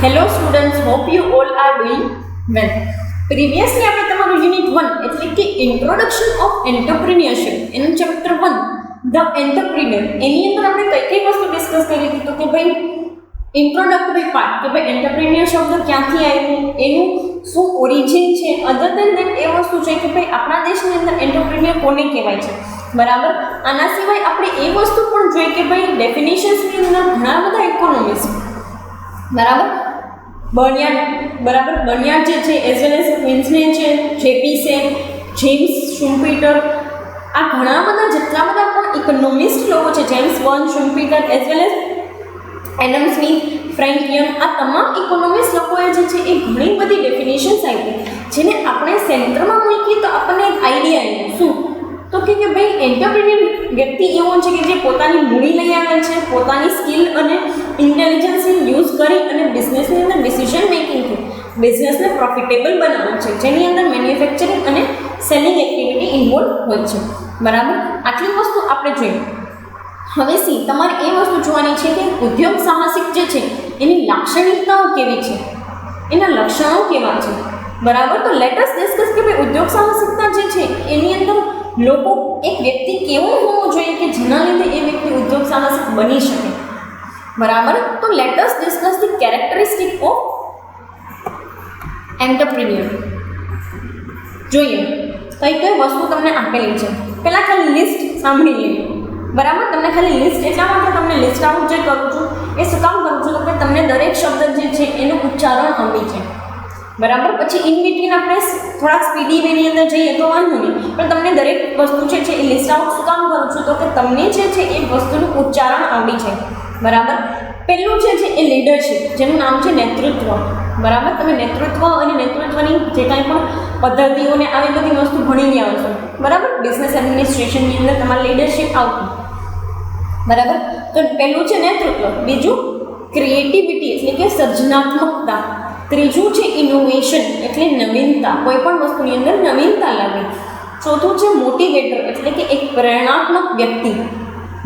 Hello students, hope you all are doing well. Previously આપણે તમારું unit 1 એટલે કે ઇન્ટ્રોડક્શન ઓફ એન્ટરપ્રિન્યોરશિપ એનું ચેપ્ટર 1 ધ એન્ટરપ્રિન્યોર એની અંદર આપણે કઈ વસ્તુ ડિસ્કસ કરી હતી તો કે ભાઈ ઇન્ટ્રોડક્ટરી પાર્ટ કે ભાઈ એન્ટરપ્રિન્યોર શબ્દ ક્યાંથી આવ્યું એનું શું ઓરિજિન છે અધર દેન દેટ એ વસ્તુ છે કે ભાઈ આપણા દેશની અંદર એન્ટરપ્રિન્યોર કોને કહેવાય છે બરાબર. આના સિવાય આપણે એ વસ્તુ પણ જોઈએ કે ભાઈ ડેફિનેશન્સની અંદર ઘણા બધા ઇકોનોમિસ્ટ બરાબર બર્નિયાર્ડ જે છે એઝ વેલ એઝ ક્વિન્સને છે જેપી છે જેમ્સ શુમ્પીટર આ ઘણા બધા જેટલા બધા પણ ઇકોનોમિસ્ટ લોકો છે જેમ્સ બર્ન Schumpeter as well as Adam Smith Frank Young આ તમામ ઇકોનોમિસ્ટ લોકોએ જે છે એ ઘણી બધી ડેફિનેશન્સ આપી જેને આપણે સેન્ટરમાં મૂકીએ તો આપણને એક આઈડિયા આવ્યો શું તો કે ભાઈ એન્ટરપ્રિન્યોર વ્યક્તિ એવો છે કે જે પોતાની મૂડી લઈ આવે છે પોતાની સ્કિલ અને ઇન્ટેલિજન્સને યુઝ કરી અને બિઝનેસની અંદર ડિસિઝન મેકિંગથી બિઝનેસને પ્રોફિટેબલ બનાવે છે જેની અંદર મેન્યુફેક્ચરિંગ અને સેલિંગ એક્ટિવિટી ઇન્વોલ્વ હોય છે બરાબર. આટલી વસ્તુ આપણે જોઈએ. હવે તમારે એ વસ્તુ જોવાની છે કે ઉદ્યોગ સાહસિક જે છે એની લાક્ષણિકતાઓ કેવી છે એના લક્ષણો કેવા છે બરાબર. તો લેટેસ્ટ ડિસ્કસ કે ભાઈ ઉદ્યોગ સાહસિકતા જે છે એની અંદર લોકો એક વ્યક્તિ કેવો હોવો જોઈએ કે જેના લીધે એ વ્યક્તિ ઉદ્યોગ સાહસિક બની શકે બરાબર. તો latest discuss the characteristic of entrepreneur. જોઈએ કઈ વસ્તુ તમને આપેલી છે પહેલાં ખાલી લિસ્ટ સાંભળી લેવી બરાબર. તમને ખાલી લિસ્ટ એટલા માટે તમને લિસ્ટ આઉટ જે કરું છું એ શું કામ કરું છું તો કે તમને દરેક શબ્દ જે છે એનું ઉચ્ચારણ આવડી છે બરાબર. પછી ઇન બિટવીન આપણે થોડાક સ્પીડી વેની અંદર જઈએ તો વાંધો નહીં પણ તમને દરેક વસ્તુ છે એ લિસ્ટ આઉટ શું કામ કરું છું તો કે તમને જે છે એ વસ્તુનું ઉચ્ચારણ આવડી છે બરાબર. પહેલું જે છે એ લીડરશિપ જેનું નામ છે નેતૃત્વ બરાબર. તમે નેતૃત્વ અને નેતૃત્વની જે કાંઈ પણ પદ્ધતિઓને આવી બધી વસ્તુ ભણી ગયા હશો બરાબર. બિઝનેસ એડમિનિસ્ટ્રેશનની અંદર તમારે લીડરશિપ આવતું બરાબર. તો પહેલું છે નેતૃત્વ, બીજું ક્રિએટિવિટી એટલે કે સર્જનાત્મકતા, ત્રીજું છે ઇનોવેશન એટલે નવીનતા કોઈ પણ વસ્તુની અંદર નવીનતા લાવવી, ચોથું છે મોટિવેટર એટલે કે એક પ્રેરણાત્મક વ્યક્તિ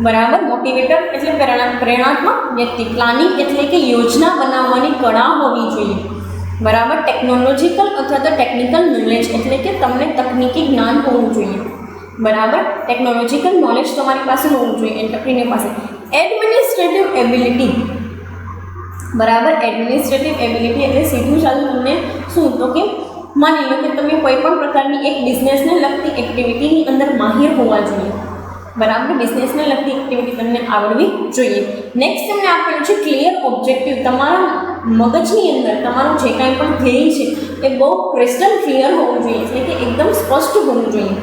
બરાબર. મોટિવેટર એટલે પ્રેરણાત્મક વ્યક્તિ, પ્લાનિંગ એટલે કે યોજના બનાવવાની કળા હોવી જોઈએ બરાબર. ટેકનોલોજીકલ અથવા તો ટેકનિકલ નોલેજ એટલે કે તમને તકનીકી જ્ઞાન હોવું જોઈએ બરાબર. ટેકનોલોજીકલ નોલેજ તમારી પાસે હોવું જોઈએ એન્ટરપ્રિન્યોર પાસે. એડમિનિસ્ટ્રેટિવ એબિલિટી બરાબર. એડમિનિસ્ટ્રેટિવ એબિલિટી એટલે સીધું ચાલુ તમને શું તો કે માની લો કે તમે કોઈ પણ પ્રકારની એક બિઝનેસને લગતી એક્ટિવિટીની અંદર માહિર હોવા જોઈએ બરાબર. બિઝનેસને લગતી એક્ટિવિટી તમને આવડવી જોઈએ. નેક્સ્ટ તમને આપેલું છે ક્લિયર ઓબ્જેક્ટિવ. તમારા મગજની અંદર તમારું જે કાંઈ પણ ધ્યેય છે એ બહુ ક્રિસ્ટલ ક્લિયર હોવું જોઈએ એટલે કે એકદમ સ્પષ્ટ હોવું જોઈએ.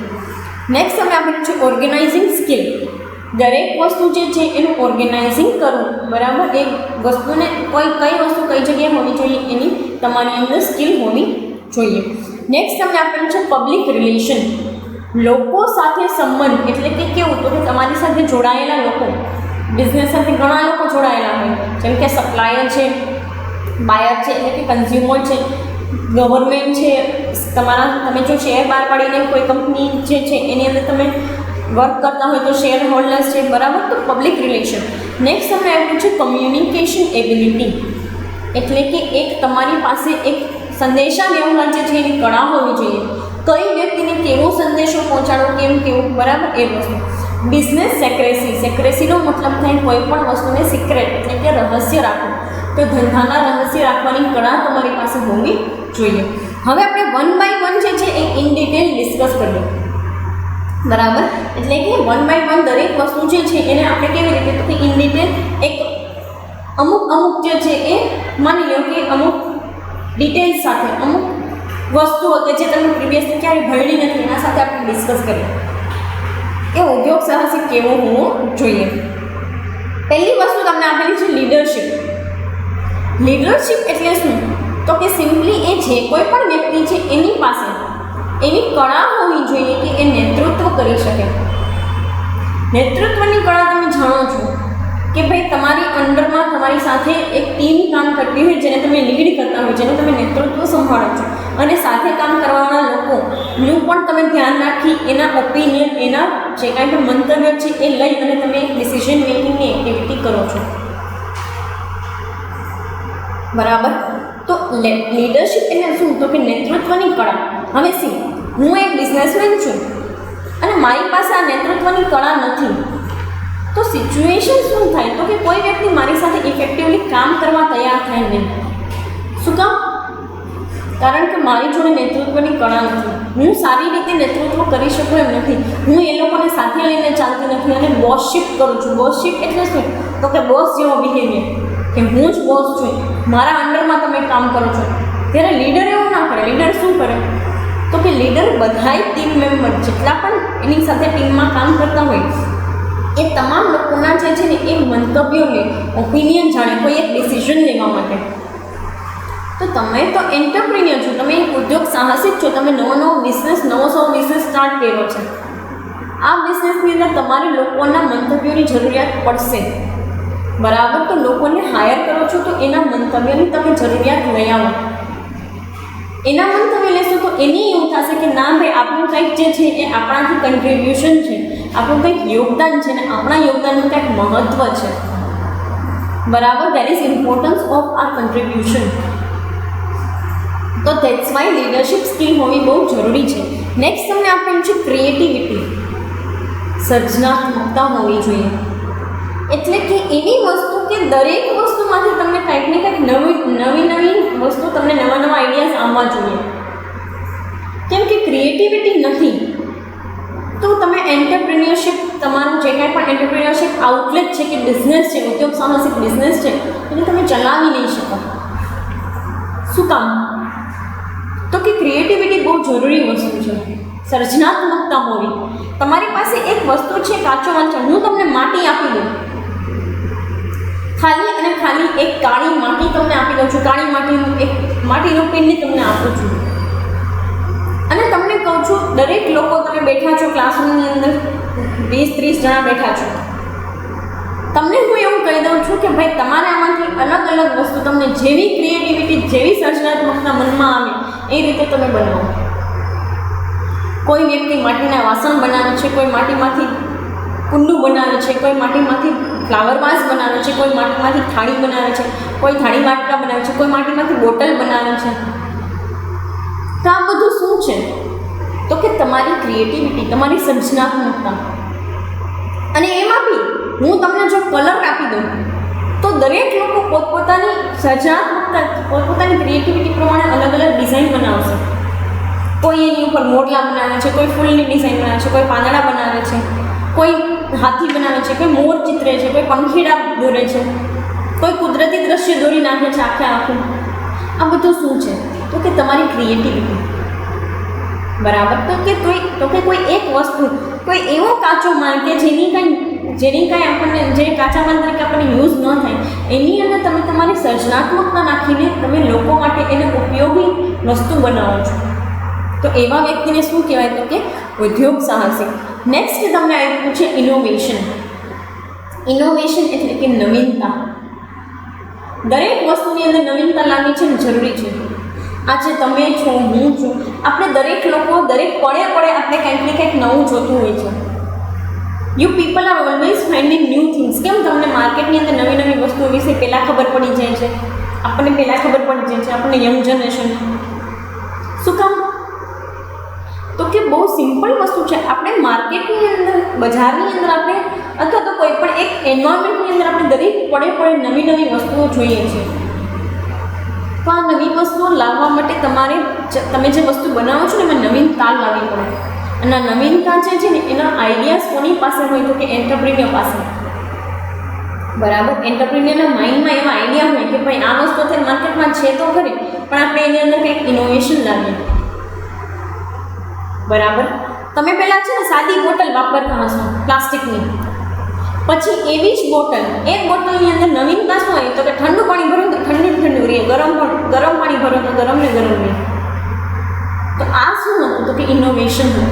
નેક્સ્ટ તમને આપેલું છે ઓર્ગેનાઇઝિંગ સ્કિલ. દરેક વસ્તુ જે છે એનું ઓર્ગેનાઇઝિંગ કરવું બરાબર. એ વસ્તુને કઈ વસ્તુ કઈ જગ્યાએ હોવી જોઈએ એની તમારી અંદર સ્કિલ હોવી જોઈએ. નેક્સ્ટ તમને આપેલું છે પબ્લિક રિલેશન. લોકો સાથે સંબંધ એટલે કે કેવું તો કે તમારી સાથે જોડાયેલા લોકો બિઝનેસ સાથે ઘણા લોકો જોડાયેલા હોય જેમ કે સપ્લાયર છે, બાયર છે એટલે કે કન્ઝ્યુમર છે, ગવર્મેન્ટ છે, તમે જો શેર બહાર પાડીને કોઈ કંપની જે છે એની અંદર તમે વર્ક કરતા હોય તો શેર હોલ્ડર્સ છે બરાબર. તો પબ્લિક રિલેશન. નેક્સ્ટ તમને આપ્યું છે કમ્યુનિકેશન એબિલિટી એટલે કે એક તમારી પાસે એક સંદેશા વ્યવહાર જે છે એની કળા હોવી જોઈએ. કઈ વ્યક્તિને કેવો સંદેશો પહોંચાડવો કેવું બરાબર એ વસ્તુ. બિઝનેસ સેક્રેસી. સેક્રેસીનો મતલબ થાય કોઈ પણ વસ્તુને સિક્રેટ એટલે કે રહસ્ય રાખવું. તો ધંધાના રહસ્ય રાખવાની કળા તમારી પાસે હોવી જોઈએ. હવે આપણે 1 by 1 જે છે એ ઇન ડિટેલ ડિસ્કસ કરીએ બરાબર. એટલે કે 1 by 1 દરેક વસ્તુ જે છે એને આપણે કેવી રીતે તો કે ઇન ડિટેલ એક અમુક જે છે એ માની લો કે અમુક ડિટેલ્સ સાથે અમુક વસ્તુઓ કે જે તમે પ્રીવિયસલી ક્યારેય ભણી નથી એના સાથે આપણે ડિસ્કસ કરીએ કે ઉદ્યોગ સાહસિક કેવો હોવો જોઈએ. પહેલી વસ્તુ તમને આપેલી છે લીડરશિપ. લીડરશિપ એટલે શું તો કે સિમ્પલી એ છે કોઈ પણ વ્યક્તિ છે એની પાસે એવી કળા હોવી જોઈએ કે એ નેતૃત્વ કરી શકે. નેતૃત્વની કળા તમે જાણો છો કે ભાઈ તમારી અંડરમાં તમારી સાથે એક ટીમ કામ કરતી હોય જેને તમે લીડ કરતા હોય જેનું તમે નેતૃત્વ સંભાળો છો અને સાથે કામ કરવાના લોકોનું પણ તમે ધ્યાન રાખી એના ઓપિનિયન એના જે કાંઈ પણ મંતવ્ય છે એ લઈ અને તમે એક ડિસિઝન મેકિંગની એક્ટિવિટી કરો છો. બરાબર. તો લીડરશિપ એટલે શું? તો કે નેતૃત્વની કળા. હવે સી, હું એક બિઝનેસમેન છું અને મારી પાસે આ નેતૃત્વની કળા નથી, તો સિચ્યુએશન શું થાય? તો કે કોઈ વ્યક્તિ મારી સાથે ઇફેક્ટિવલી કામ કરવા તૈયાર થાય નહીં. શું કામ? કારણ કે મારી જોડે નેતૃત્વની કળા નથી. હું સારી રીતે નેતૃત્વ કરી શકું એમ નથી. હું એ લોકોને સાથે લઈને ચાલતી નથી અને બોસશિપ કરું છું. બોસશિપ એટલે શું? તો કે બોસ જેવો બિહેવિયર, કે હું જ બોસ છું, મારા અંડરમાં તમે કામ કરો છો. ત્યારે લીડર એવું ના કરે. લીડર શું કરે? તો કે લીડર બધાય ટીમ મેમ્બર જેટલા પણ એની સાથે ટીમમાં કામ કરતા હોય એ તમામ લોકોના જે છે ને એ મંતવ્યો લે, ઓપિનિયન જાણે કોઈ એક ડિસિઝન લેવા માટે. તો તમે તો એન્ટરપ્રિન્યોર છો, તમે એક ઉદ્યોગ સાહસિક છો, તમે નવો બિઝનેસ સ્ટાર્ટ કર્યો છે. આ બિઝનેસની અંદર તમારે લોકોના મંતવ્યોની જરૂરિયાત પડશે. બરાબર. તો લોકોને હાયર કરો છો તો એના મંતવ્યની તમે જરૂરિયાત લઈ આવો. એના મંતવ્ય લેશો તો એની એવું થશે કે ના ભાઈ, આપણું કંઈક જે છે એ આપણાથી કન્ટ્રીબ્યુશન છે, આપણું કંઈક યોગદાન છે ને આપણા યોગદાનનું કંઈક મહત્ત્વ છે. બરાબર. That is importance of our contribution. તો ધેટ્સ વાય લીડરશિપ સ્કિલ હોવી બહુ જરૂરી છે. નેક્સ્ટ તમને આપેલું છે ક્રિએટિવિટી. સર્જનાત્મકતા હોવી જોઈએ. એટલે કે એવી વસ્તુ કે દરેક વસ્તુમાંથી તમને કંઈક ને કંઈક નવી વસ્તુ, તમને નવા આઈડિયાઝ આવવા જોઈએ. કેમ કે ક્રિએટિવિટી નથી તો તમે એન્ટરપ્રિન્યોરશિપ, તમારું જે કાંઈ પણ એન્ટરપ્રિન્યોરશિપ આઉટલેટ છે કે બિઝનેસ છે, ઉદ્યોગ સાહસિક બિઝનેસ છે, એને તમે ચલાવી નહીં શકો. શું કામ? તો કે ક્રિએટિવિટી બહુ જરૂરી વસ્તુ છે. સર્જનાત્મકતા હોવી. તમારી પાસે એક વસ્તુ છે, કાચો વાંચો, હું તમને માટી આપી દઉં, ખાલી અને ખાલી એક કાળી માટી તમને આપી દઉં છું, કાળી માટીનું પિંડ તમને આપું છું અને તમને કહું છું દરેક લોકો, તમે બેઠા છો ક્લાસરૂમની અંદર 20-30 જણા બેઠા છો, તમને હું એવું કહી દઉં છું કે ભાઈ તમારે આમાંથી અલગ અલગ વસ્તુ, તમને જેવી ક્રિએટિવિટી, જેવી સર્જનાત્મકતા મનમાં આવે એ રીતે તમે બનાવો. કોઈ વ્યક્તિ માટીના વાસણ બનાવે છે, કોઈ માટીમાંથી કુંડું બનાવે છે, કોઈ માટીમાંથી ફ્લાવર વાસ બનાવે છે, કોઈ માટીમાંથી થાળી બનાવે છે, કોઈ થાળી માટકા બનાવે છે, કોઈ માટીમાંથી બોટલ બનાવે છે. તો આ બધું શું છે? તો કે તમારી ક્રિએટિવિટી, તમારી સર્જનાત્મકતા. અને એમાં બી હું તમને જો કલર આપી દઉં તો દરેક લોકો પોતપોતાની સર્જનાત્મકતા, પોતપોતાની ક્રિએટિવિટી પ્રમાણે અલગ અલગ ડિઝાઇન બનાવશે. કોઈ એની ઉપર મોરલા બનાવે છે, કોઈ ફૂલની ડિઝાઇન બનાવે છે, કોઈ પાંદડા બનાવે છે, કોઈ હાથી બનાવે છે, કોઈ મોર ચિત્રે છે, કોઈ પંખીડા દોરે છે, કોઈ કુદરતી દ્રશ્ય દોરી નાખે છે આખે આખું. આ બધું શું છે? તો કે તમારી ક્રિએટિવિટી. બરાબર. તો કે કોઈ એક વસ્તુ, કોઈ એવો કાચો માલ કે જેની કાંઈ આપણને, જે કાચા માલ તરીકે આપણને યુઝ ન થાય, એની અંદર તમે તમારી સર્જનાત્મકતા નાખીને તમે લોકો માટે એને ઉપયોગી વસ્તુ બનાવો છો. તો એવા વ્યક્તિને શું કહેવાય? તો કે ઉદ્યોગ સાહસિક. નેક્સ્ટ તમને આપ્યું છે ઇનોવેશન. ઇનોવેશન એટલે કે નવીનતા. દરેક વસ્તુની અંદર નવીનતા લાવવી છે જરૂરી છે. આજે તમે છો, હું છું, આપણે દરેક લોકો દરેક પળે આપણે કંઈક ને કંઈક નવું જોતું હોય છે. You people are always finding new things. કેમ તમને માર્કેટની અંદર નવી વસ્તુઓ વિશે પહેલાં ખબર પડી જાય છે? આપણને પહેલાં ખબર પડી જાય છે, આપણને યંગ જનરેશન. શું કામ? તો કે બહુ સિમ્પલ વસ્તુ છે. આપણે માર્કેટની અંદર, બજારની અંદર આપણે, અથવા તો કોઈ પણ એક એન્વાયરમેન્ટની અંદર આપણે દરેક પળે નવી વસ્તુઓ જોઈએ છીએ. તો આ નવી વસ્તુઓ લાવવા માટે તમે જે વસ્તુ બનાવો છો ને એમાં નવીનતા લાવવી પડે. અને આ નવીનતા જે છે ને એના આઈડિયાઝ કોની પાસે હોય? તો કે એન્ટરપ્રિન્યોર પાસે. બરાબર. એન્ટરપ્રિન્યોરના માઇન્ડમાં એવા આઈડિયા હોય કે ભાઈ આ વસ્તુ અત્યારે માર્કેટમાં છે તો ખરી, પણ આપણે એની અંદર કંઈક ઇનોવેશન લાવીએ. બરાબર. તમે પહેલાં છે ને સાદી બોટલ વાપરતા હશો પ્લાસ્ટિકની, પછી એવી જ બોટલ, એક બોટલની અંદર નવીનતા શું હોય? તો કે ઠંડુ પાણી ભરો તો ઠંડુ રહે, ગરમ પાણી ભરો તો ગરમ રહે. તો આ શું હતું? તો કે ઇનોવેશન હતું.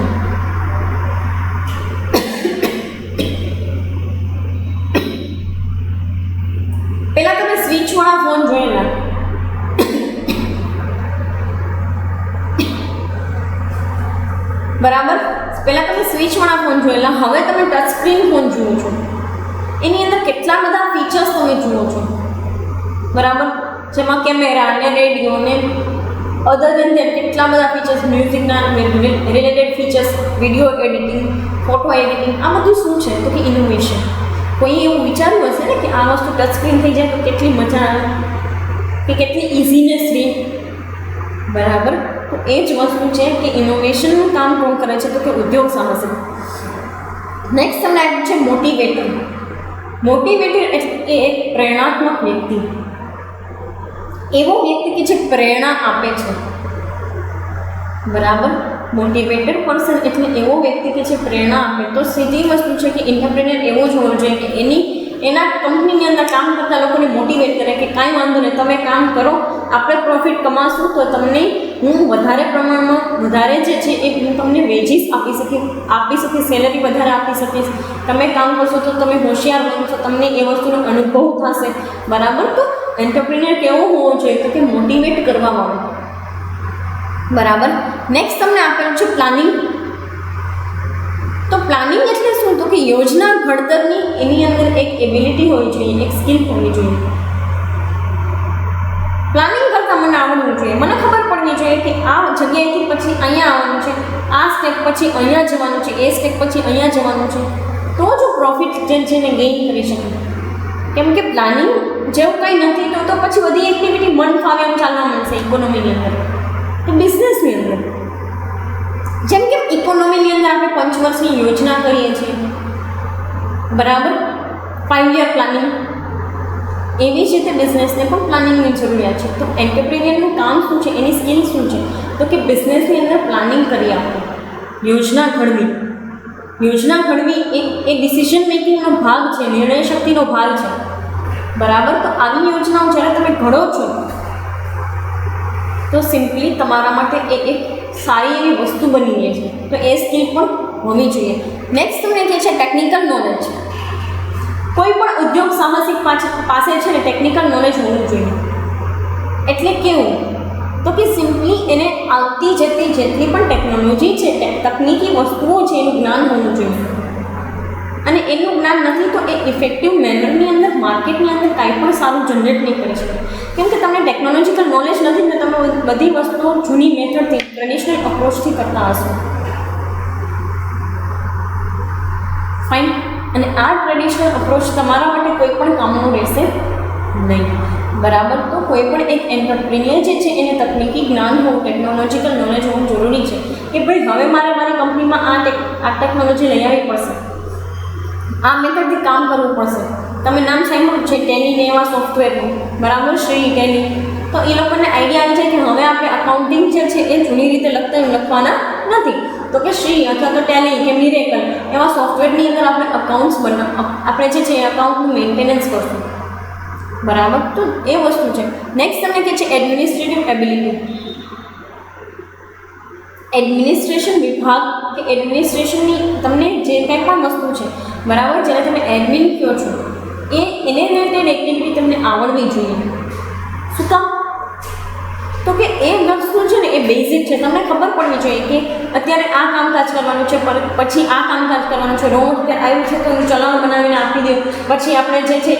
પહેલાં તમે સ્વિચવાળા ફોન જોયેલા, બરાબર. પહેલાં તમે સ્વિચવાળા ફોન જોયેલા, હવે તમે ટચ સ્ક્રીન ફોન જુઓ છો. એની અંદર કેટલા બધા ફીચર્સ તમે જુઓ છો. બરાબર. જેમાં કેમેરા ને રેડિયો ને અધર દેન દેટ કેટલા બધા ફીચર્સ, મ્યુઝિકના related features, video editing, photo editing, આ બધું શું છે તો કે ઇનોવેશન. કોઈ એવું વિચાર્યું હશે ને કે આ વસ્તુ ટચ સ્ક્રીન થઈ જાય તો કેટલી મજા આવે કે કેટલી ઇઝીનેસ રહે, બરાબર. તો એ જ વસ્તુ છે કે ઇનોવેશનનું કામ કોણ કરે છે તો કે ઉદ્યોગ સાહસિક. નેક્સ્ટ તમને આવ્યું છે મોટિવેટર. મોટિવેટર એટલે એક પ્રેરણાત્મક વ્યક્તિ, એવો વ્યક્તિ કે જે પ્રેરણા આપે છે, બરાબર. મોટિવેટેડ પર્સન એટલે એવો વ્યક્તિ કે જે પ્રેરણા આપે. તો સીધી વસ્તુ છે કે એન્ટરપ્રેન્યોર એવો જ હોવો જોઈએ કે એના કંપનીની અંદર કામ કરતા લોકોને મોટિવેટ કરે કે કાંઈ વાંધો નહીં, તમે કામ કરો, આપણે પ્રોફિટ કમાશું તો તમને હું વધારે પ્રમાણમાં વધારે જે છે એ હું તમને વેજીસ આપી શકીશ, સેલરી વધારે આપી શકીશ. તમે કામ કરશો તો તમે હોશિયાર બનશો, તમને એ વસ્તુનો અનુભવ થશે, બરાબર. તો એન્ટરપ્રેન્યોર કેવો હોવો જોઈએ તો કે મોટિવેટ કરવાવાળો, બરાબર. નેક્સ્ટ તમને આપેલું છે પ્લાનિંગ. તો પ્લાનિંગ એટલે શું તો કે યોજના ઘડતરની એની અંદર એક એબિલિટી હોવી જોઈએ, એક સ્કિલ હોવી જોઈએ. પ્લાનિંગ કરતાં મને આવડવું જોઈએ, મને ખબર પડવી જોઈએ કે આ જગ્યાએથી પછી અહીંયા આવવાનું છે, આ સ્ટેપ પછી અહીંયા જવાનું છે, એ સ્ટેપ પછી અહીંયા જવાનું છે, તો જ પ્રોફિટ જે છે ને ગેઇન કરી શકું. કેમ કે પ્લાનિંગ જેવું કંઈ નથી તો પછી બધી એક્ટિવિટી મન ફાવે એમ ચાલવા મળશે ઇકોનોમીની અંદર કે બિઝનેસની અંદર. જેમ કે ઇકોનોમીની અંદર આપણે 5 વર્ષની યોજના કરીએ છીએ, બરાબર, 5 યર પ્લાનિંગ. એવી જ રીતે બિઝનેસને પણ પ્લાનિંગની જરૂરિયાત છે. તો એન્ટરપ્રેન્યોરનું કામ શું છે, એની સ્કિલ શું છે તો કે બિઝનેસની અંદર પ્લાનિંગ કરી આપવું, યોજના ઘડવી. યોજના ઘડવી એ ડિસિઝન મેકિંગનો ભાગ છે, નિર્ણય શક્તિનો ભાગ છે, બરાબર. તો આવી યોજનાઓ જ્યારે તમે ઘડો છો તો સિમ્પલી તમારા માટે એ એક સારી એવી વસ્તુ બની રહે છે. તો એ સ્કિલ પણ હોવી જોઈએ. નેક્સ્ટ તમને કહે છે ટેકનિકલ નોલેજ. કોઈ પણ ઉદ્યોગ સાહસિક પાસે છે ને ટેકનિકલ નોલેજ હોવું જોઈએ. એટલે કેવું તો કે સિમ્પલી એને આવતી જતી જેટલી પણ ટેકનોલોજી છે, તકનીકી વસ્તુઓ છે, એનું જ્ઞાન હોવું જોઈએ. અને એનું જ્ઞાન નથી તો એ ઇફેક્ટિવ મેનરની અંદર માર્કેટની અંદર કાંઈ પણ સારું જનરેટ નહીં કરી શકે. કેમ કે તમને ટેકનોલોજીકલ નોલેજ નથી ને તમે બધી વસ્તુઓ જૂની મેથડથી, ટ્રેડિશનલ અપ્રોચથી કરતા હશો. ફાઇન. અને આ ટ્રેડિશનલ અપ્રોચ તમારા માટે કોઈ પણ કામનું રહેશે નહીં, બરાબર. તો કોઈ પણ એક એન્ટરપ્રિન્યોર જે છે એને તકનીકી જ્ઞાન હોવું, ટેકનોલોજીકલ નોલેજ હોવું જરૂરી છે કે ભાઈ હવે મારે મારી કંપનીમાં આ ટેકનોલોજી લઈ આવવી પડશે, આ મેથડથી કામ કરવું પડશે. તમે નામ સાંભળ્યું છે ટેલીને એવા સોફ્ટવેરનું, બરાબર, શ્રી ટેલી. તો એ લોકોને આઈડિયા આવી જાય કે હવે આપણે અકાઉન્ટિંગ જે છે એ જૂની રીતે લખવાના નથી, તો કે શ્રી અથવા તો ટેલી કે મિરેકલ એવા સોફ્ટવેરની અંદર આપણે આપણે જે છે અકાઉન્ટનું મેન્ટેનન્સ કરશું, બરાબર. તો એ વસ્તુ છે. નેક્સ્ટ તમને કહે છે એડમિનિસ્ટ્રેટિવ એબિલિટી. એડમિનિસ્ટ્રેશન વિભાગ કે એડમિનિસ્ટ્રેશનની તમને જે કંઈ પણ વસ્તુ છે, બરાબર, જ્યારે તમે એડમિન કહો છો એને રિલેટેડ એક્ટિવિટી તમને આવડવી જોઈએ. શું કામ તો કે એ વસ્તુ છે ને એ બેઝિક છે. તમને ખબર પડવી જોઈએ કે અત્યારે આ કામકાજ કરવાનું છે, પછી આ કામકાજ કરવાનું છે. રો મટીરિયલ આવ્યું છે તો એનું ચલણ બનાવીને આપી દે, પછી આપણે જે છે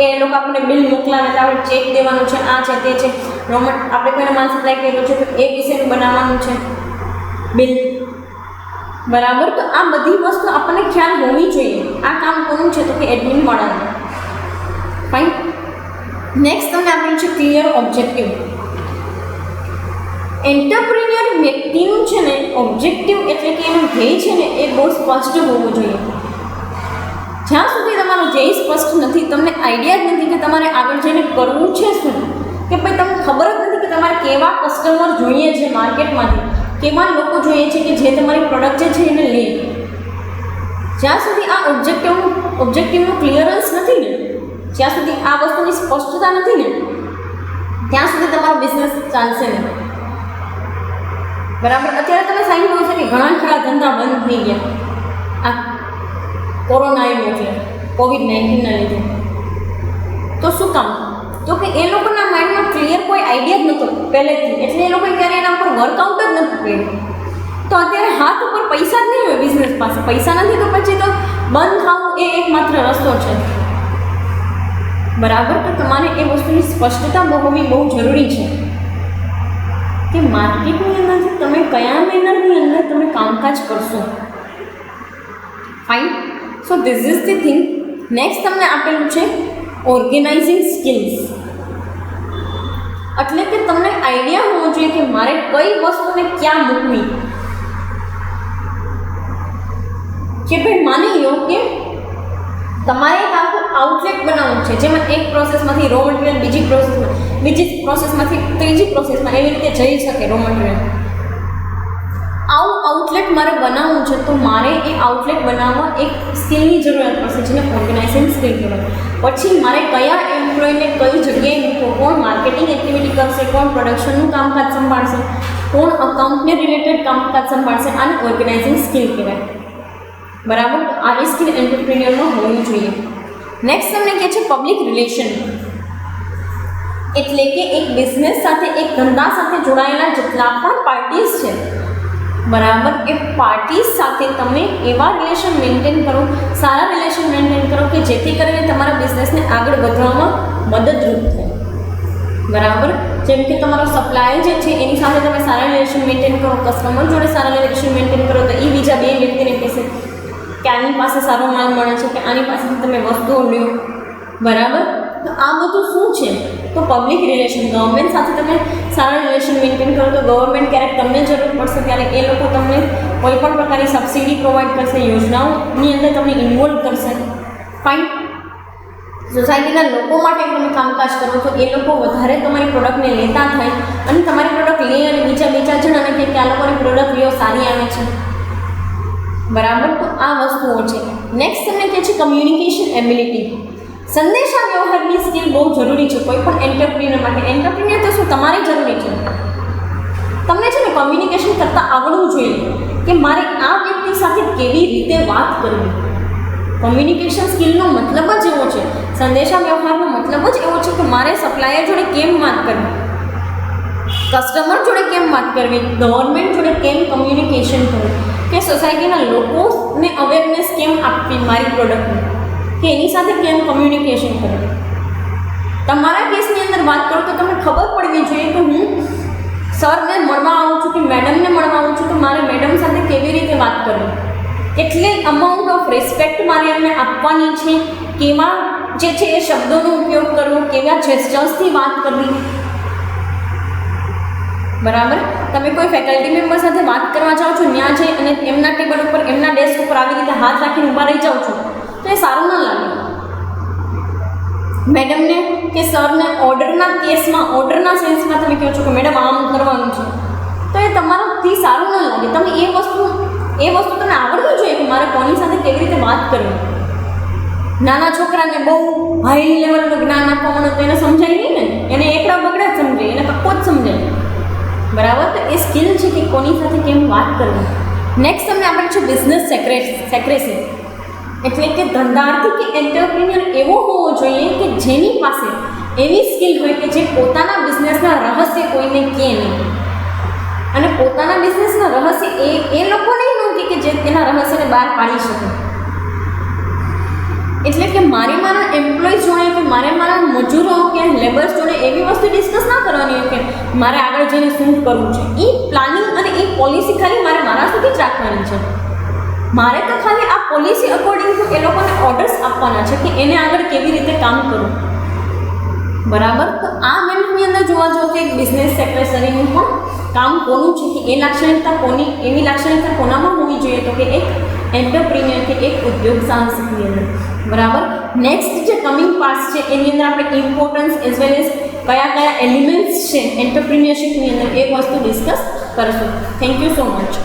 એ લોકો આપણને બિલ મોકલાવે તો આપણે ચેક દેવાનું છે, આ છે તે છે. આપણે કોઈને માલ સપ્લાય કર્યો છે તો એ વિશેનું બનાવવાનું છે બિલ, બરાબર. તો આ બધી વસ્તુ આપણને ખ્યાલ હોવી જોઈએ. આ કામ કોનું છે તો કે એડમિન વાળાનું. ફાઇન. નેક્સ્ટ તમને આપેલું છે ક્લિયર ઓબ્જેક્ટિવ. એન્ટરપ્રિન્યોર વ્યક્તિનું છે ને ઓબ્જેક્ટિવ એટલે કે એનું ધ્યેય છે ને એ બહુ સ્પષ્ટ હોવું જોઈએ. જ્યાં સુધી તમારું ધ્યેય સ્પષ્ટ નથી, તમને આઈડિયા જ નથી કે તમારે આગળ જઈને કરવું છે શું, કે ભાઈ તમને ખબર જ નથી કે તમારે કેવા કસ્ટમર જોઈએ છે માર્કેટમાંથી, કેવા લોકો જોઈએ છે કે જે તમારી પ્રોડક્ટ જે છે એને લે. જ્યાં સુધી આ ઓબ્જેક્ટિવનું ક્લિયરન્સ નથી ને, જ્યાં સુધી આ વસ્તુની સ્પષ્ટતા નથી ને, ત્યાં સુધી તમારો બિઝનેસ ચાલશે નહીં, બરાબર. અત્યારે તમે સાંભળ્યું છે કે ઘણા ખરા ધંધા બંધ થઈ ગયા આ કોરોના આવ્યો એટલે COVID-19ના લીધે. તો શું કામ તો કે એ લોકોના માઇન્ડમાં ક્લિયર કોઈ આઈડિયા જ નહોતો પહેલેથી, એટલે એ લોકોએ ક્યારે એના ઉપર વર્કઆઉટ જ નહોતું કર્યું. તો અત્યારે હાથ ઉપર પૈસા જ નહીં હોય, બિઝનેસ પાસે પૈસા નથી તો પછી તો બંધ થવું એ એકમાત્ર રસ્તો છે. બરાબર. તો તમારે એ વસ્તુની સ્પષ્ટતા હોવી બહુ જરૂરી છે કે માર્કેટની અંદર તમે કયા મેનરની અંદર તમે કામકાજ કરશો. Fine. So this is the thing. Next તમને આપેલું છે ઓર્ગેનાઇઝિંગ સ્કિલ્સ. એટલે કે તમને આઈડિયા હોવો જોઈએ કે મારે કઈ વસ્તુને ક્યાં મૂકવી. કે ભાઈ માની લો કે તમારે એક આખું આઉટલેટ બનાવવું છે, જેમાં એક પ્રોસેસમાંથી રો મટીરિયલ બીજી પ્રોસેસમાંથી ત્રીજી પ્રોસેસમાં એવી રીતે જઈ શકે રો મટીરિયલ. આવું આઉટલેટ મારે બનાવવું છે તો મારે એ આઉટલેટ બનાવવા એક સ્કિલની જરૂરિયાત પડશે, જેને ઓર્ગેનાઇઝિંગ સ્કિલ કહેવાય. પછી મારે કયા એમ્પ્લોયને કઈ જગ્યાએ મૂકવો, કોણ માર્કેટિંગ એક્ટિવિટી કરશે, કોણ પ્રોડક્શનનું કામકાજ સંભાળશે, કોણ અકાઉન્ટને રિલેટેડ કામકાજ સંભાળશે, આને ઓર્ગેનાઇઝિંગ સ્કિલ કહેવાય. બરાબર. તો આવી સ્કિલ એન્ટરપ્રિન્યોરમાં હોવી જોઈએ. નેક્સ્ટ તમને કહે છે પબ્લિક રિલેશન. એટલે કે એક બિઝનેસ સાથે, એક ધંધા સાથે જોડાયેલા જેટલા પણ પાર્ટીઝ છે, બરાબર, એ પાર્ટીઝ સાથે તમે એવા રિલેશન મેન્ટેન કરો, સારા રિલેશન મેન્ટેન કરો કે જેથી કરીને તમારા બિઝનેસને આગળ વધવામાં મદદરૂપ થાય. બરાબર. જેમ કે તમારો સપ્લાયર જે છે એની સાથે તમે સારા રિલેશન મેન્ટેન કરો, કસ્ટમર જોડે સારા રિલેશન મેન્ટેન કરો તો એ બીજા બે વ્યક્તિને કહેશે કે આની પાસે સારો માલ મળે છે, કે આની પાસેથી તમે વસ્તુઓ લ્યો. બરાબર. તો આ બધું શું છે? તો પબ્લિક રિલેશન. ગવર્મેન્ટ સાથે તમે સારા રિલેશન મેન્ટેન કરો તો ગવર્મેન્ટ ક્યારેક તમને જરૂર પડશે ત્યારે એ લોકો તમને કોઈ પણ પ્રકારની સબસિડી પ્રોવાઈડ કરશે, યોજનાઓની અંદર તમને ઇન્વોલ્વ કરશે. ફાઇન. સોસાયટીના લોકો માટે તમે કામકાજ કરો તો એ લોકો વધારે તમારી પ્રોડક્ટને લેતા થાય અને તમારી પ્રોડક્ટ લે અને બીજા જણાને કહે કે આ લોકોની પ્રોડક્ટ લ્યો, સારી આવે છે. બરાબર. તો આ વસ્તુઓ છે. નેક્સ્ટ તમને કહે છે કમ્યુનિકેશન એબિલિટી. સંદેશા વ્યવહારની સ્કિલ બહુ જરૂરી છે કોઈ પણ એન્ટરપ્રિન્યોર માટે. એન્ટરપ્રિન્યોર તો શું તમારે જરૂરી છે, તમને છે ને કમ્યુનિકેશન કરતાં આવડવું જોઈએ કે મારે આ વ્યક્તિ સાથે કેવી રીતે વાત કરવી. કમ્યુનિકેશન સ્કિલનો મતલબ જ એવો છે, સંદેશા વ્યવહારનો મતલબ જ એવો છે કે મારે સપ્લાયર જોડે કેમ વાત કરવી, કસ્ટમર જોડે કેમ વાત કરવી, ગવર્મેન્ટ જોડે કેમ કમ્યુનિકેશન કરવું, કે સોસાયટીના લોકોને અવેરનેસ કેમ આપવી મારી પ્રોડક્ટની, કે એની સાથે કેમ કમ્યુનિકેશન કરવું. તમારા કેસની અંદર વાત કરું તો તમને ખબર પડવી જોઈએ કે હું સરને મળવા આવું છું કે મેડમને મળવા આવું છું તો મારે મેડમ સાથે કેવી રીતે વાત કરવી, કેટલી અમાઉન્ટ ઓફ રિસ્પેક્ટ મારે એમને આપવાની છે, કેવા જે છે એ શબ્દોનો ઉપયોગ કરવો, કેવા જેસ્ચર્સથી વાત કરવી. બરાબર. તમે કોઈ ફેકલ્ટી મેમ્બર સાથે વાત કરવા જાઓ છો, ત્યાં જઈ અને એમના ટેબલ ઉપર, એમના ડેસ્ક ઉપર આવી રીતે હાથ રાખીને ઊભા રહી જાઓ છો તો એ સારું ન લાગે. મેડમને કે સરને ઓર્ડરના કેસમાં, ઓર્ડરના સેન્સમાં તમે કહો છો કે મેડમ આમ કરવાનું છે તો એ તમારાથી સારું ન લાગે. તમે એ વસ્તુ તમને આવડવી જોઈએ કે મારે કોની સાથે કેવી રીતે વાત કરવી. નાના છોકરાને બહુ હાઈ લેવલનું જ્ઞાન આપવાનું તો એને સમજાય નહીં ને, એને એકડા બગડા જ સમજાય, એને કક્કો જ સમજાય. બરાબર. તો એ સ્કિલ છે કે કોની સાથે કેમ વાત કરવી. નેક્સ્ટ તમને આપેલું છે બિઝનેસ સેક્રેસી. એટલે કે ધંધાર્થી કે એન્ટરપ્રિન્યોર એવો હોવો જોઈએ કે જેની પાસે એવી સ્કિલ હોય કે જે પોતાના બિઝનેસના રહસ્ય કોઈને કહે નહીં, અને પોતાના બિઝનેસના રહસ્ય એ લોકોને ન કહે કે જે તેના રહસ્યને બહાર પાડી શકે. એટલે કે મારે મારા એમ્પ્લોઈઝ જોડે કે મારે મારા મજૂરો કે લેબર્સ જોડે એવી વસ્તુ ડિસ્કસ ના કરવાની હોય કે મારે આગળ જઈને શું કરવું છે. એ પ્લાનિંગ અને એ પોલિસી ખાલી મારે મારા સુધી જ રાખવાની છે. મારે તો ખાલી આ પોલિસી અકોર્ડિંગ ટુ એ લોકોને ઓર્ડર્સ આપવાના છે કે એને આગળ કેવી રીતે કામ કરવું. બરાબર. તો આ મેનની અંદર જોવા જાઓ તો એક બિઝનેસ સેક્રેટરીનું પણ કામ કોનું છે કે એ લાક્ષણિકતા કોની, એવી લાક્ષણિકતા કોનામાં હોવી જોઈએ તો કે એક એન્ટરપ્રિન્યોર કે એક ઉદ્યોગ સાહસિકની અંદર. બરાબર. નેક્સ્ટ જે કમિંગ પાર્ટ્સ છે એની અંદર આપણે ઇમ્પોર્ટન્સ એઝ વેલ એઝ કયા એલિમેન્ટ્સ છે એન્ટરપ્રિન્યોરશિપની અંદર એ વસ્તુ ડિસ્કસ કરીશું. Thank you so much.